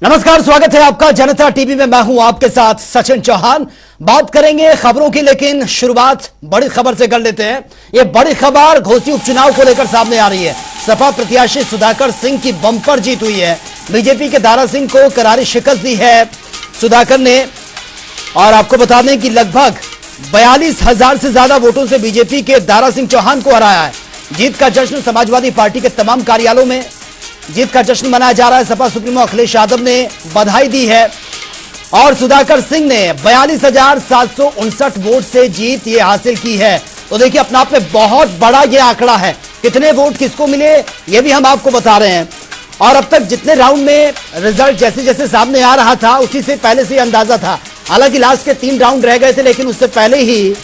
नमस्कार, स्वागत है आपका जनता टीवी में। मैं हूं आपके साथ सचिन चौहान। बात करेंगे खबरों की, लेकिन शुरुआत बड़ी खबर से कर लेते हैं। यह बड़ी खबर घोसी उपचुनाव को लेकर सामने आ रही है। सपा प्रत्याशी सुधाकर सिंह की बंपर जीत हुई है। बीजेपी के दारा सिंह को करारी शिकस्त दी है सुधाकर ने। और आपको बता दें कि लगभग 42,000 से ज्यादा वोटों से बीजेपी के दारा सिंह चौहान को हराया है। जीत का जश्न समाजवादी पार्टी के तमाम कार्यालयों में जीत का जश्न मनाया जा रहा है। सपा सुप्रीमो अखिलेश यादव ने बधाई दी है और सुधाकर सिंह ने 42,759 वोट से जीत ये हासिल की है। तो देखिए, अपने आप में बहुत बड़ा ये आंकड़ा है। कितने वोट किसको मिले ये भी हम आपको बता रहे हैं। और अब तक जितने राउंड में रिजल्ट जैसे जैसे सामने आ रहा था, उसी से पहले से अंदाजा था। हालांकि लास्ट के 3 राउंड रह गए थे, लेकिन उससे पहले ही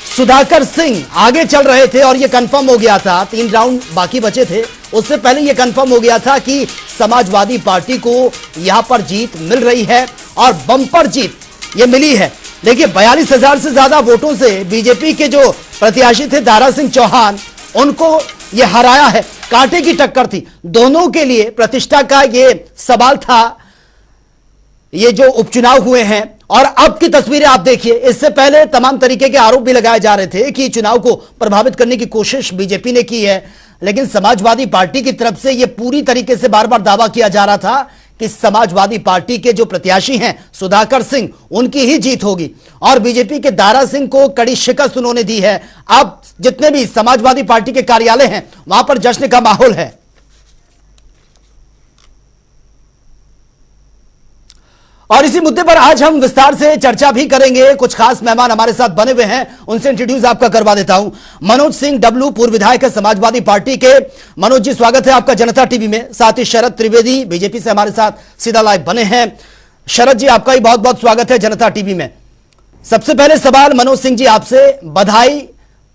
सुधाकर सिंह आगे चल रहे थे और यह कंफर्म हो गया था। 3 राउंड बाकी बचे थे, उससे पहले यह कंफर्म हो गया था कि समाजवादी पार्टी को यहां पर जीत मिल रही है और बम्पर जीत ये मिली है। देखिए, 42,000 से ज्यादा वोटों से बीजेपी के जो प्रत्याशी थे दारा सिंह चौहान, उनको यह हराया है। कांटे की टक्कर थी, दोनों के लिए प्रतिष्ठा का ये सवाल था। ये जो उपचुनाव हुए हैं और अब की तस्वीरें आप देखिए। इससे पहले तमाम तरीके के आरोप भी लगाए जा रहे थे कि चुनाव को प्रभावित करने की कोशिश बीजेपी ने की है, लेकिन समाजवादी पार्टी की तरफ से यह पूरी तरीके से बार बार दावा किया जा रहा था कि समाजवादी पार्टी के जो प्रत्याशी हैं सुधाकर सिंह, उनकी ही जीत होगी। और बीजेपी के दारा सिंह को कड़ी शिकस्त उन्होंने दी है। अब जितने भी समाजवादी पार्टी के कार्यालय हैं, वहां पर जश्न का माहौल है। और इसी मुद्दे पर आज हम विस्तार से चर्चा भी करेंगे। कुछ खास मेहमान हमारे साथ बने हुए हैं, उनसे इंट्रोड्यूस आपका करवा देता हूं। मनोज सिंह डब्लू, पूर्व विधायक है समाजवादी पार्टी के। मनोज जी, स्वागत है आपका जनता टीवी में। साथ ही शरद त्रिवेदी बीजेपी से हमारे साथ सीधा लाइव बने हैं। शरद जी, आपका भी बहुत बहुत स्वागत है जनता टीवी में। सबसे पहले सवाल मनोज सिंह जी आपसे, बधाई,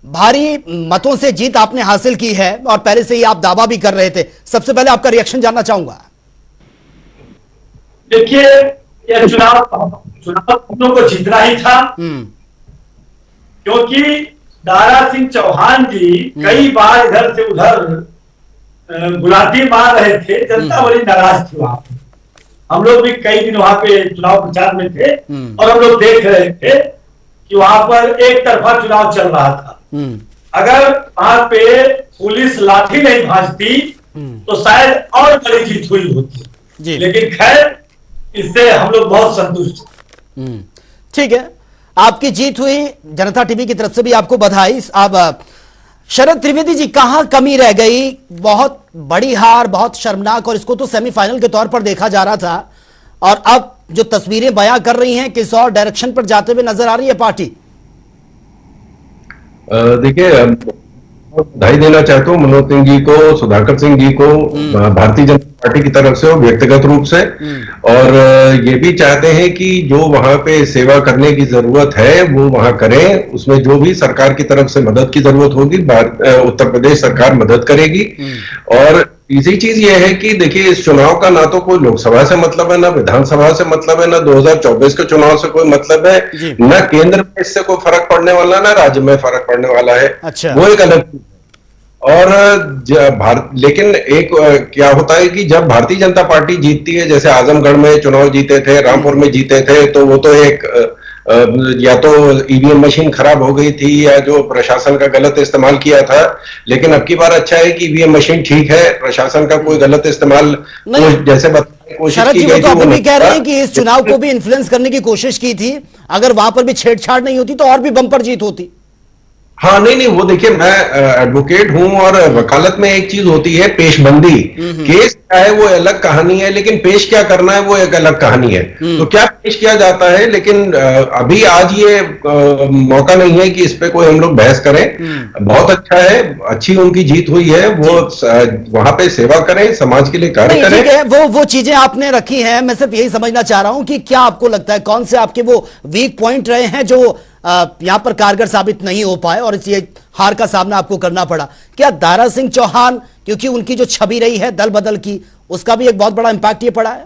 भारी मतों से जीत आपने हासिल की है और पहले से ही आप दावा भी कर रहे थे। सबसे पहले आपका रिएक्शन जानना चाहूंगा। देखिए, यह चुनाव हम लोग को जीतना ही था, क्योंकि दारा सिंह चौहान जी कई बार इधर से उधर गुलाटी मार रहे थे। जनता बड़ी नाराज थी वहां पे। हम लोग भी कई दिन वहां पे चुनाव प्रचार में थे और हम लोग देख रहे थे कि वहां पर एक तरफा चुनाव चल रहा था। अगर वहां पे पुलिस लाठी नहीं भाजती तो शायद और बड़ी जीत हुई होती, लेकिन खैर इससे हम लोग बहुत संतुष्ट हैं। ठीक है, आपकी जीत हुई, जनता टीवी की तरफ से भी आपको बधाई। अब शरद त्रिवेदी जी, कहां कमी रह गई? बहुत बड़ी हार, बहुत शर्मनाक, और इसको तो सेमीफाइनल के तौर पर देखा जा रहा था, और अब जो तस्वीरें बयां कर रही हैं, किस और डायरेक्शन पर जाते हुए नजर आ रही है पार्टी? देखिए, बधाई देना चाहता हूँ मनोज सिंह जी को, सुधाकर सिंह जी को, भारतीय जनता पार्टी की तरफ से और व्यक्तिगत रूप से। और ये भी चाहते हैं कि जो वहां पे सेवा करने की जरूरत है वो वहां करें। उसमें जो भी सरकार की तरफ से मदद की जरूरत होगी, उत्तर प्रदेश सरकार मदद करेगी। और तीसरी चीज ये है कि देखिए, इस चुनाव का ना तो कोई लोकसभा से मतलब है, ना विधानसभा से मतलब है, ना 2024 के चुनाव से कोई मतलब है, ना केंद्र में इससे कोई फर्क पड़ने वाला, ना राज्य में फर्क पड़ने वाला है। अच्छा। वो एक अलग चीज। और लेकिन एक क्या होता है कि जब भारतीय जनता पार्टी जीतती है, जैसे आजमगढ़ में चुनाव जीते थे, रामपुर में जीते थे, तो वो तो एक या तो ईवीएम मशीन खराब हो गई थी या जो प्रशासन का गलत इस्तेमाल किया था। लेकिन अब की बार अच्छा है कि ईवीएम मशीन ठीक है, प्रशासन का कोई गलत इस्तेमाल जैसे शरद जी, वो तो अभी भी कह रहे हैं कि इस चुनाव को भी इन्फ्लुएंस करने की कोशिश की थी। अगर वहां पर भी छेड़छाड़ नहीं होती तो और भी बम्पर जीत होती। हाँ, नहीं, वो देखिए, मैं एडवोकेट हूं और वकालत में एक चीज होती है पेशबंदी। केस क्या है वो अलग कहानी है, लेकिन पेश क्या करना है वो एक अलग कहानी है। तो क्या पेश किया जाता है, लेकिन अभी आज ये मौका नहीं है कि इस पे कोई हम लोग बहस करें। बहुत अच्छा है, अच्छी उनकी जीत हुई है, वो वहां पे सेवा करें, समाज के लिए कार्य करें। ठीक है, वो चीजें आपने रखी हैं। मैं सिर्फ यही समझना चाह रहा हूं कि क्या आपको लगता है कौन से आपके वो वीक पॉइंट रहे हैं जो यहां पर कारगर साबित नहीं हो पाए और इस हार का सामना आपको करना पड़ा? क्या दारा सिंह चौहान, क्योंकि उनकी जो छवि रही है दल बदल की, उसका भी एक बहुत बड़ा इंपैक्ट ये पड़ा है?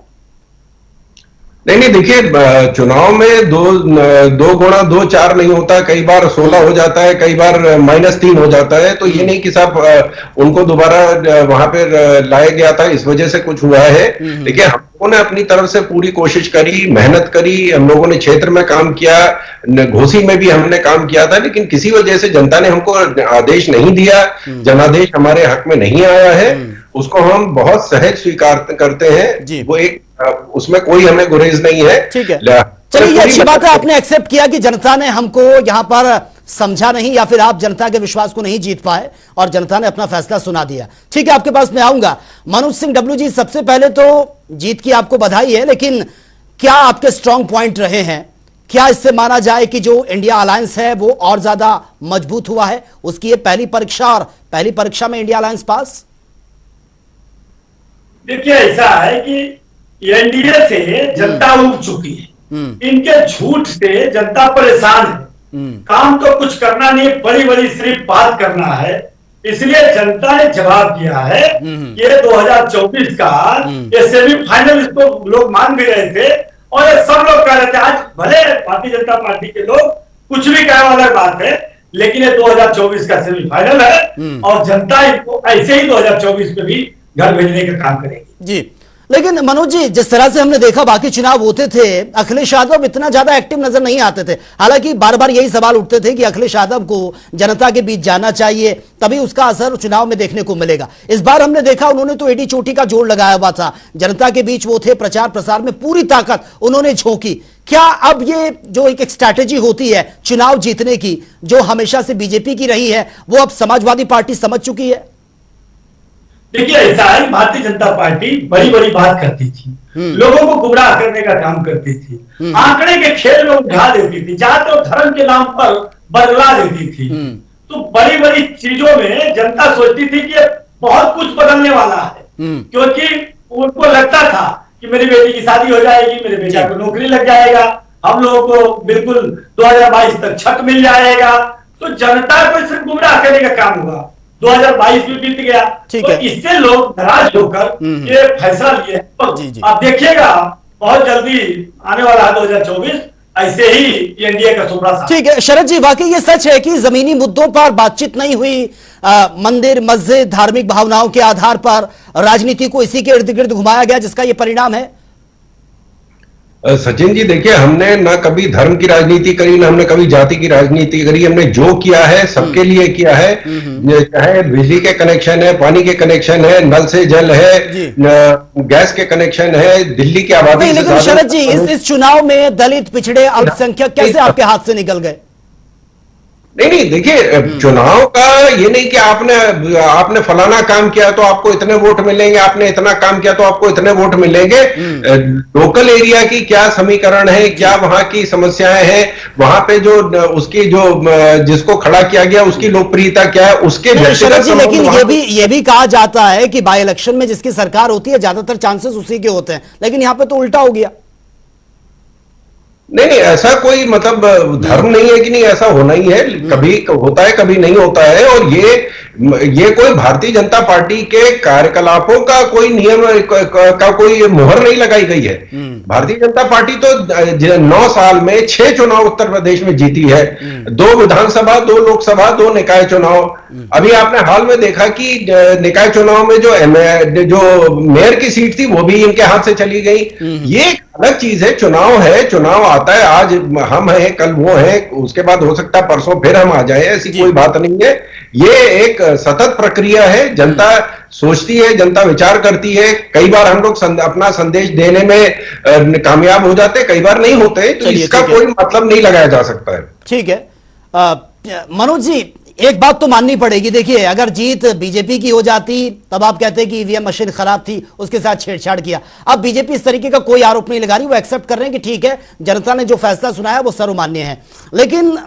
नहीं देखिए, चुनाव में दो गुणा दो चार नहीं होता, कई बार 16 हो जाता है, कई बार -3 हो जाता है। तो ये नहीं कि साहब उनको दोबारा वहां पे लाया गया था इस वजह से कुछ हुआ है। देखिए, हम लोगों ने अपनी तरफ से पूरी कोशिश करी, मेहनत करी, हम लोगों ने क्षेत्र में काम किया, घोसी में भी हमने काम किया था, लेकिन किसी वजह से जनता ने हमको आदेश नहीं दिया, जनादेश हमारे हक में नहीं आया है। उसको हम बहुत सहज स्वीकार करते हैं। वो एक उसमें कोई हमें गुरेज नहीं है। ठीक है, चलिए ये अच्छी बात है, आपने एक्सेप्ट किया कि जनता ने हमको यहां पर समझा नहीं, या फिर आप जनता के विश्वास को नहीं जीत पाए और जनता ने अपना फैसला सुना दिया। ठीक है, आपके पास मैं आऊंगा। मनोज सिंह डब्ल्यू जी, सबसे पहले तो जीत की आपको बधाई है, लेकिन क्या आपके स्ट्रांग पॉइंट रहे हैं? क्या इससे माना जाए कि जो इंडिया अलायंस है वो और ज्यादा मजबूत हुआ है? उसकी ये पहली परीक्षा, और पहली परीक्षा में इंडिया अलायंस पास? देखिए, ऐसा है कि एनडीए से जनता उब चुकी है, इनके झूठ से जनता परेशान है। काम तो कुछ करना नहीं, बड़ी बड़ी सिर्फ बात करना है। इसलिए जनता ने जवाब दिया है। ये 2024 का ये सेमीफाइनल इसको लोग मान भी रहे थे, और ये सब लोग कह रहे थे। आज भले भारतीय जनता पार्टी के लोग कुछ भी कहे, अलग बात है, लेकिन ये 2024 का सेमीफाइनल है, और जनता इनको ऐसे ही 2024 में भी घर भेजने का काम करेगी। जी, लेकिन मनोज जी, जिस तरह से हमने देखा बाकी चुनाव होते थे, अखिलेश यादव इतना ज्यादा एक्टिव नजर नहीं आते थे। हालांकि बार बार यही सवाल उठते थे कि अखिलेश यादव को जनता के बीच जाना चाहिए, तभी उसका असर चुनाव में देखने को मिलेगा। इस बार हमने देखा उन्होंने तो एडी चोटी का जोड़ लगाया हुआ था, जनता के बीच वो थे, प्रचार प्रसार में पूरी ताकत उन्होंने झोंकी। क्या अब ये जो एक स्ट्रैटेजी होती है चुनाव जीतने की, जो हमेशा से बीजेपी की रही है, वो अब समाजवादी पार्टी समझ चुकी है? देखिए, ऐसा है, भारतीय जनता पार्टी बड़ी बड़ी बात करती थी, लोगों को गुमराह करने का काम करती थी, आंकड़े के खेल में उठा देती थी, जहां तो धर्म के नाम पर बदला देती थी। तो बड़ी बड़ी चीजों में जनता सोचती थी कि बहुत कुछ बदलने वाला है, क्योंकि उनको लगता था कि मेरी बेटी की शादी हो जाएगी, मेरे बेटा को नौकरी लग जाएगा, हम लोगों को बिल्कुल 2022 तक छत मिल जाएगा। तो जनता को सिर्फ गुमराह करने का काम हुआ। 2022 भी बीत गया, तो इससे लोग नाराज होकर ये फैसला लिए। आप देखिएगा, बहुत जल्दी आने वाला है 2024, ऐसे ही एनडीए का सुपड़ा। ठीक है शरद जी, वाकई ये सच है कि जमीनी मुद्दों पर बातचीत नहीं हुई, मंदिर मस्जिद धार्मिक भावनाओं के आधार पर राजनीति को इसी के इर्द गिर्द घुमाया गया, जिसका ये परिणाम है? सचिन जी, देखिए, हमने ना कभी धर्म की राजनीति करी, ना हमने कभी जाति की राजनीति करी। हमने जो किया है सबके लिए किया है। चाहे बिजली के कनेक्शन है, पानी के कनेक्शन है, नल से जल है, गैस के कनेक्शन है, दिल्ली की आबादी। लेकिन शरद जी, इस चुनाव में दलित, पिछड़े, अल्पसंख्यक कैसे आपके हाथ से निकल गए? नहीं देखिए, चुनाव का ये नहीं कि आपने फलाना काम किया तो आपको इतने वोट मिलेंगे, आपने इतना काम किया तो आपको इतने वोट मिलेंगे। लोकल एरिया की क्या समीकरण है, क्या वहां की समस्याएं हैं, वहां पे जो उसकी जो जिसको खड़ा किया गया उसकी लोकप्रियता क्या है, उसके लेकिन ये भी कहा जाता है कि बाई इलेक्शन में जिसकी सरकार होती है ज्यादातर चांसेस उसी के होते हैं, लेकिन यहां पे तो उल्टा हो गया। नहीं, ऐसा कोई मतलब धर्म नहीं है कि नहीं, ऐसा होना ही है, कभी होता है कभी नहीं होता है। और ये कोई भारतीय जनता पार्टी के कार्यकलापों का कोई नियम का कोई मुहर नहीं लगाई गई है। भारतीय जनता पार्टी तो 9 साल में 6 चुनाव उत्तर प्रदेश में जीती है, 2 विधानसभा, 2 लोकसभा, 2 निकाय चुनाव। अभी आपने हाल में देखा कि निकाय चुनाव में जो मेयर की सीट थी वो भी इनके हाथ से चली गई। ये अलग चीज है, चुनाव है, चुनाव आता है, आज हम हैं कल वो हैं, उसके बाद हो सकता है परसों फिर हम आ जाए, ऐसी कोई बात नहीं है। ये एक सतत प्रक्रिया है, जनता सोचती है, जनता विचार करती है। कई बार हम लोग अपना संदेश देने में कामयाब हो जाते, कई बार नहीं होते, तो इसका कोई मतलब नहीं लगाया जा सकता है। ठीक है मनोज जी, एक बात तो माननी पड़ेगी, देखिए अगर जीत बीजेपी की हो जाती तब आप कहते हैं कि ईवीएम मशीन खराब थी, उसके साथ छेड़छाड़ किया। अब बीजेपी इस तरीके का कोई आरोप नहीं लगा रही, वो एक्सेप्ट कर रहे हैं कि ठीक है, जनता ने जो फैसला सुनाया वो सर्वमान्य है। लेकिन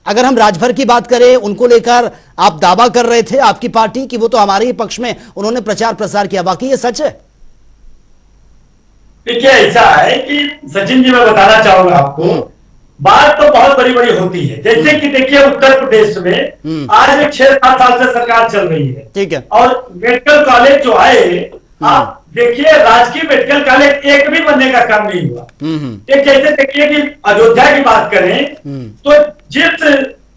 अगर हम राजभर की बात करें, उनको लेकर आप दावा कर रहे थे आपकी पार्टी कि वो तो हमारे ही पक्ष में उन्होंने प्रचार प्रसार किया, बाकी ये सच है? देखिए, ऐसा है कि सचिन जी, मैं बताना चाहूंगा आपको, बात तो बहुत बड़ी बड़ी होती है। जैसे कि देखिए, उत्तर प्रदेश में आज 6-7 साल से सरकार चल रही है, ठीक है, और मेडिकल कॉलेज जो है, आप देखिए राजकीय मेडिकल कॉलेज एक भी बनने का काम नहीं हुआ। एक जैसे देखिए कि अयोध्या की बात करें तो जिस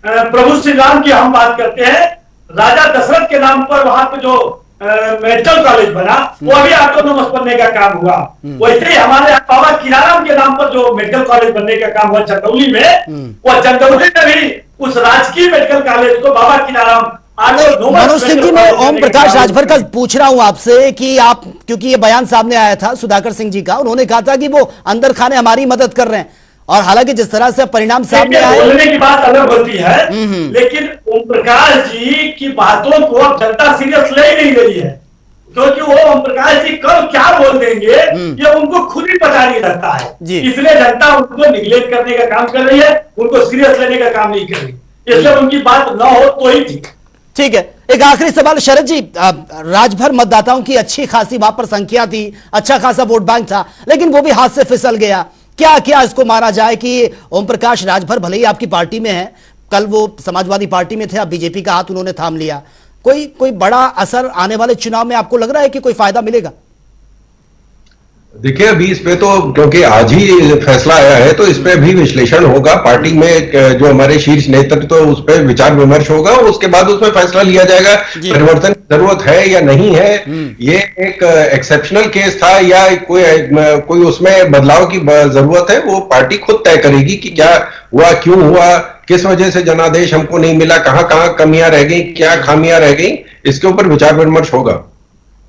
प्रभु श्री राम की हम बात करते हैं, राजा दशरथ के नाम पर वहां पे जो मेडिकल कॉलेज बना वो अभी ऑटोनोमस बनने का काम हुआ। वैसे ही हमारे बाबा किनाराम के नाम पर जो मेडिकल कॉलेज बनने का काम हुआ चंदौली में, वो चंदौली में भी उस राजकीय मेडिकल कॉलेज को बाबा किनाराम मनोज सिंह जी, मैं ओम प्रकाश राजभर का पूछ रहा हूं आपसे कि आप, क्योंकि ये बयान सामने आया था सुधाकर सिंह जी का, उन्होंने कहा था कि वो अंदर खाने हमारी मदद कर रहे हैं, और हालांकि जिस तरह से परिणाम सामने आए, बोलने की बात अलग होती है, लेकिन ओम प्रकाश जी की बातों को अब जनता सीरियस ले ही नहीं रही है, क्योंकि वो ओम प्रकाश जी कल क्या बोल देंगे ये उनको खुद ही पता नहीं लगता है। इसलिए जनता उनको निगलेक्ट करने का काम कर रही है, उनको सीरियस लेने का काम नहीं कर रही, इसलिए उनकी बात न हो तो ही ठीक। ठीक है, एक आखिरी सवाल शरद जी, राजभर मतदाताओं की अच्छी खासी वहां पर संख्या थी, अच्छा खासा वोट बैंक था, लेकिन वो भी हाथ से फिसल गया। क्या क्या इसको माना जाए कि ओम प्रकाश राजभर भले ही आपकी पार्टी में है, कल वो समाजवादी पार्टी में थे, अब बीजेपी का हाथ उन्होंने थाम लिया, कोई बड़ा असर आने वाले चुनाव में आपको लग रहा है कि कोई फायदा मिलेगा? देखिए अभी इस पे तो क्योंकि आज ही फैसला आया है तो इस पे भी विश्लेषण होगा, पार्टी में जो हमारे शीर्ष नेतृत्व तो उस पर विचार विमर्श होगा, उसके बाद उसमें फैसला लिया जाएगा परिवर्तन की जरूरत है या नहीं है। ये एक एक्सेप्शनल केस था या कोई उसमें बदलाव की जरूरत है, वो पार्टी खुद तय करेगी कि क्या हुआ, क्यों हुआ, किस वजह से जनादेश हमको नहीं मिला, कहां कहां कमियां रह गई, क्या खामियां रह गई, इसके ऊपर विचार विमर्श होगा।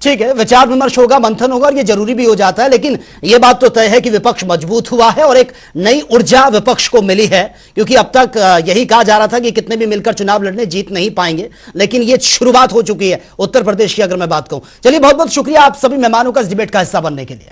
ठीक है, विचार विमर्श होगा, मंथन होगा, और ये जरूरी भी हो जाता है, लेकिन ये बात तो तय है कि विपक्ष मजबूत हुआ है और एक नई ऊर्जा विपक्ष को मिली है, क्योंकि अब तक यही कहा जा रहा था कि कितने भी मिलकर चुनाव लड़ने जीत नहीं पाएंगे, लेकिन ये शुरुआत हो चुकी है उत्तर प्रदेश की, अगर मैं बात कहूं। चलिए, बहुत बहुत शुक्रिया आप सभी मेहमानों का इस डिबेट का हिस्सा बनने के लिए।